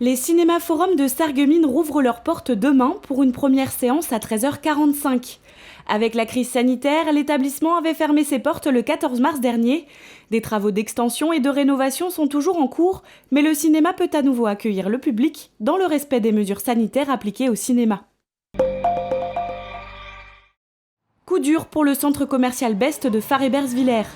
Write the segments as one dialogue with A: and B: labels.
A: Les cinémas forums de Sarreguemines rouvrent leurs portes demain pour une première séance à 13h45. Avec la crise sanitaire, l'établissement avait fermé ses portes le 14 mars dernier. Des travaux d'extension et de rénovation sont toujours en cours, mais le cinéma peut à nouveau accueillir le public dans le respect des mesures sanitaires appliquées au cinéma. Coup dur pour le centre commercial Best de Far-Hébersvillers.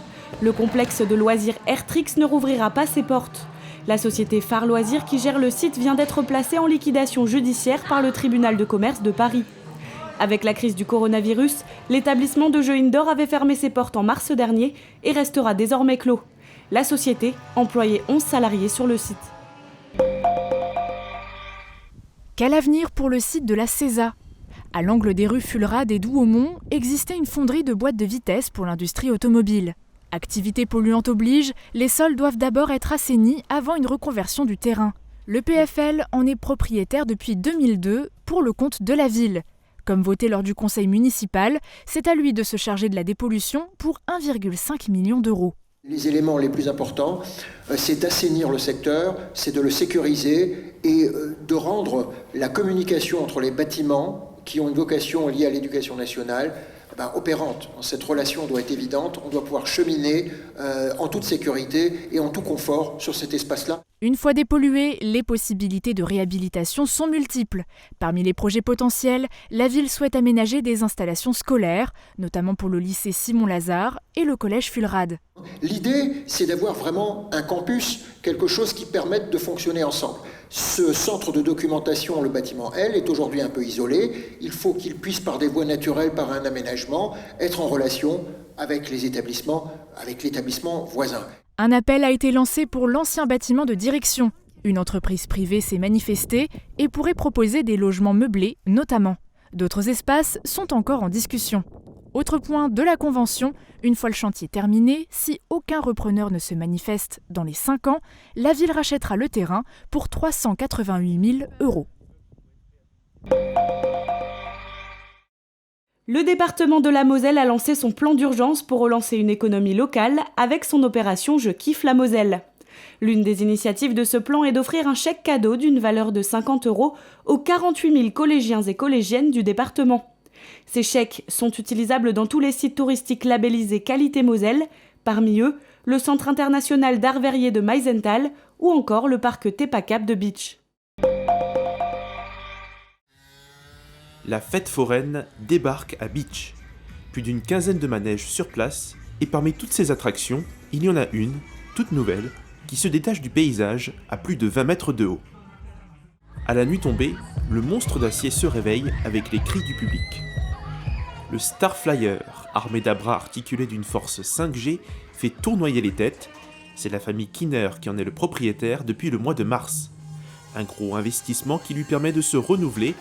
A: Le complexe de loisirs Airtrix ne rouvrira pas ses portes. La société Phare Loisirs qui gère le site vient d'être placée en liquidation judiciaire par le tribunal de commerce de Paris. Avec la crise du coronavirus, l'établissement de jeux indoor avait fermé ses portes en mars dernier et restera désormais clos. La société employait 11 salariés sur le site.
B: Quel avenir pour le site de la CESA ? À l'angle des rues Fulrade et Douaumont existait une fonderie de boîtes de vitesse pour l'industrie automobile. Activité polluante oblige, les sols doivent d'abord être assainis avant une reconversion du terrain. Le PFL en est propriétaire depuis 2002 pour le compte de la ville. Comme voté lors du conseil municipal, c'est à lui de se charger de la dépollution pour 1,5 million d'euros.
C: Les éléments les plus importants, c'est d'assainir le secteur, c'est de le sécuriser et de rendre la communication entre les bâtiments qui ont une vocation liée à l'éducation nationale opérante. Cette relation doit être évidente, on doit pouvoir cheminer en toute sécurité et en tout confort sur cet espace-là.
B: Une fois dépollué, les possibilités de réhabilitation sont multiples. Parmi les projets potentiels, la ville souhaite aménager des installations scolaires, notamment pour le lycée Simon-Lazare et le collège Fulrade.
C: L'idée, c'est d'avoir vraiment un campus, quelque chose qui permette de fonctionner ensemble. Ce centre de documentation, le bâtiment L, est aujourd'hui un peu isolé. Il faut qu'il puisse, par des voies naturelles, par un aménagement, être en relation avec les établissements, avec l'établissement voisin.
B: Un appel a été lancé pour l'ancien bâtiment de direction. Une entreprise privée s'est manifestée et pourrait proposer des logements meublés, notamment. D'autres espaces sont encore en discussion. Autre point de la convention, une fois le chantier terminé, si aucun repreneur ne se manifeste dans les 5 ans, la ville rachètera le terrain pour 388 000 €.
A: Le département de la Moselle a lancé son plan d'urgence pour relancer une économie locale avec son opération Je kiffe la Moselle. L'une des initiatives de ce plan est d'offrir un chèque cadeau d'une valeur de 50 € aux 48 000 collégiens et collégiennes du département. Ces chèques sont utilisables dans tous les sites touristiques labellisés Qualité Moselle, parmi eux le Centre international d'art verrier de Meisenthal ou encore le parc Tepacap de Beach.
D: La fête foraine débarque à Beach. Plus d'une quinzaine de manèges sur place, et parmi toutes ces attractions, il y en a une, toute nouvelle, qui se détache du paysage à plus de 20 mètres de haut. À la nuit tombée, le monstre d'acier se réveille avec les cris du public. Le Starflyer, armé d'abras articulés d'une force 5G, fait tournoyer les têtes. C'est la famille Kinner qui en est le propriétaire depuis le mois de mars. Un gros investissement qui lui permet de se renouveler,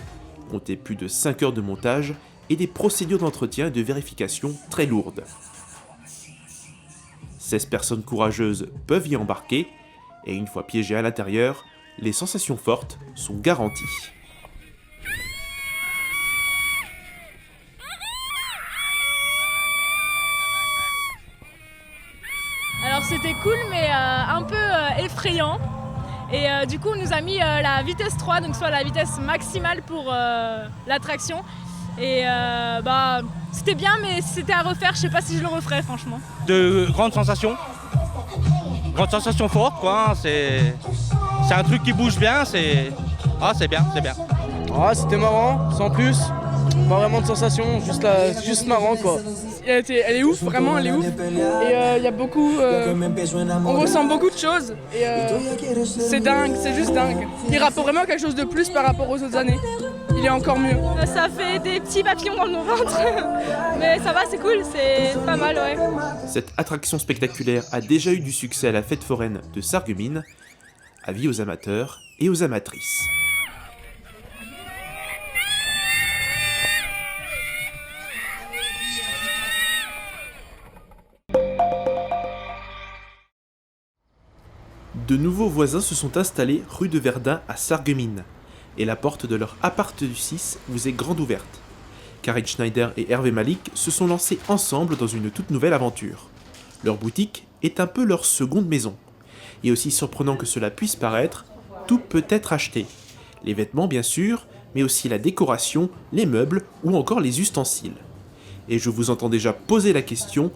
D: compter plus de 5 heures de montage et des procédures d'entretien et de vérification très lourdes. 16 personnes courageuses peuvent y embarquer, et une fois piégées à l'intérieur, les sensations fortes sont garanties.
E: Alors c'était cool mais un peu effrayant. Et du coup on nous a mis la vitesse 3, donc soit la vitesse maximale pour l'attraction. Et c'était bien mais c'était à refaire, je sais pas si je le referais franchement.
F: De grandes sensations fortes quoi, c'est un truc qui bouge bien, c'est bien.
G: Ah, c'était marrant, sans plus, pas vraiment de sensations, juste marrant quoi.
H: Elle est ouf, vraiment elle est ouf. Et il y a beaucoup, on ressent beaucoup de choses et c'est dingue, c'est juste dingue. Il rapporte vraiment quelque chose de plus par rapport aux autres années. Il est encore mieux.
E: Ça fait des petits papillons dans nos ventres, mais ça va, c'est cool, c'est pas mal, ouais.
D: Cette attraction spectaculaire a déjà eu du succès à la fête foraine de Sarreguemines. Avis aux amateurs et aux amatrices. De nouveaux voisins se sont installés rue de Verdun à Sarreguemines, et la porte de leur appart du 6 vous est grande ouverte. Karin Schneider et Hervé Malik se sont lancés ensemble dans une toute nouvelle aventure. Leur boutique est un peu leur seconde maison. Et aussi surprenant que cela puisse paraître, tout peut être acheté. Les vêtements bien sûr, mais aussi la décoration, les meubles ou encore les ustensiles. Et je vous entends déjà poser la question,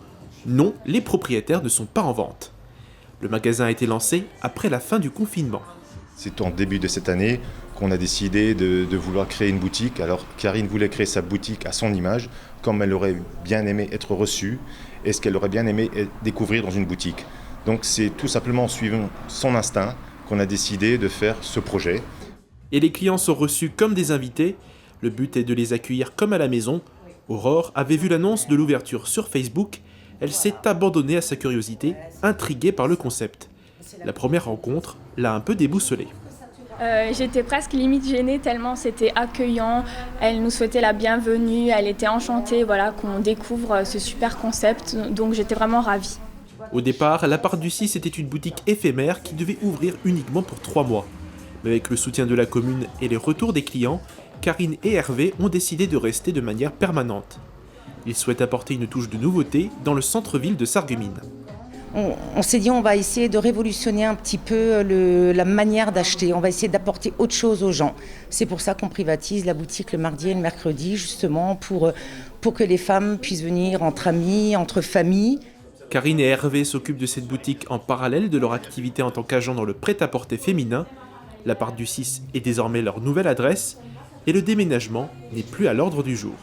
D: non, les propriétaires ne sont pas en vente. Le magasin a été lancé après la fin du confinement.
I: C'est en début de cette année qu'on a décidé de vouloir créer une boutique. Alors Karine voulait créer sa boutique à son image, comme elle aurait bien aimé être reçue et ce qu'elle aurait bien aimé découvrir dans une boutique. Donc c'est tout simplement en suivant son instinct qu'on a décidé de faire ce projet.
D: Et les clients sont reçus comme des invités. Le but est de les accueillir comme à la maison. Aurore avait vu l'annonce de l'ouverture sur Facebook. Elle s'est abandonnée à sa curiosité, intriguée par le concept. La première rencontre l'a un peu déboussolée.
J: J'étais presque limite gênée tellement c'était accueillant. Elle nous souhaitait la bienvenue, elle était enchantée qu'on découvre ce super concept. Donc j'étais vraiment ravie.
D: Au départ, la part du 6 était une boutique éphémère qui devait ouvrir uniquement pour 3 mois. Mais avec le soutien de la commune et les retours des clients, Karine et Hervé ont décidé de rester de manière permanente. Ils souhaitent apporter une touche de nouveauté dans le centre-ville de Sarreguemines.
K: On s'est dit on va essayer de révolutionner un petit peu la manière d'acheter, on va essayer d'apporter autre chose aux gens. C'est pour ça qu'on privatise la boutique le mardi et le mercredi, justement pour que les femmes puissent venir entre amis, entre familles.
D: Karine et Hervé s'occupent de cette boutique en parallèle de leur activité en tant qu'agent dans le prêt-à-porter féminin. La part du 6 est désormais leur nouvelle adresse et le déménagement n'est plus à l'ordre du jour.